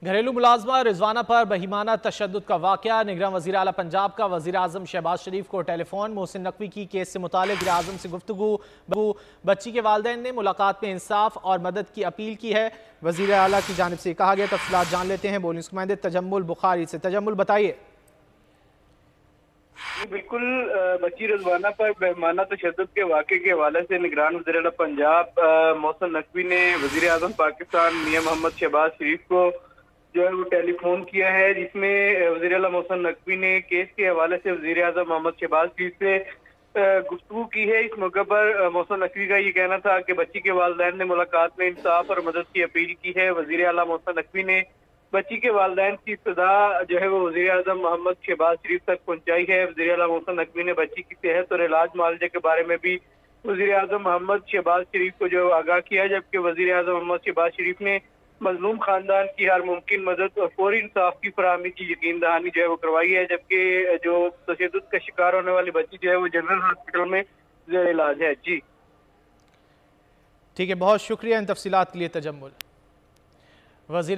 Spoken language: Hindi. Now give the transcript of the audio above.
घरेलू मुलाजमा रिजवाना पर बहिमाना तशद्दुद का वाक़या। निगरान वज़ीर आला पंजाब का वज़ीर आज़म शहबाज शरीफ को टेलीफोन। मोहसिन नकवी की केस से मुतालिक वज़ीर आज़म से गुफ्तगू। बच्ची के वालिदैन ने मुलाकात में इंसाफ और मदद की अपील की है। वज़ीर आला की जानिब से कहा गया। तफसीलात जान लेते हैं बोली नुमाइंदे तजम्मुल बुखारी से। तजम्मुल बताइए। बिल्कुल, बच्ची रिजवाना पर बेईमाना तशद्दुद के वाक़े के हवाले से निगरान वज़ीर आला पंजाब मोहसिन नकवी ने वज़ीर आज़म पाकिस्तान मियां मोहम्मद शहबाज शरीफ को जो है वो टेलीफोन किया है, जिसमें वज़ीर आला मोहसिन नकवी ने केस के हवाले से वज़ीर आज़म मोहम्मद शहबाज शरीफ से गुफ्तगू की है। इस मौके पर मोहसिन नकवी का ये कहना था कि बच्ची के वालिदैन ने मुलाकात में इंसाफ और मदद की अपील की है। वज़ीर आला मोहसिन नकवी ने बच्ची के वालिदैन की इब्तिदा जो है वो वज़ीर आज़म मोहम्मद शहबाज शरीफ तक पहुंचाई है। वज़ीर आला मोहसिन नकवी ने बच्ची की सेहत और इलाज मुआवजे के बारे में भी वज़ीर आज़म मोहम्मद शहबाज शरीफ को जो आगाह किया, जबकि वज़ीर आज़म मोहम्मद शहबाज शरीफ ने मजलूम खानदान की हर मुमकिन मदद और फौरी इंसाफ की फराहमी की यकीन दहानी जो है वो करवाई है। जबकि जो तशद्दुद का शिकार होने वाली बच्ची जो है वो जनरल हॉस्पिटल में ज़ेर इलाज है। जी ठीक है, बहुत शुक्रिया इन तफसीलात के लिए तजम्मुल। वज़ीर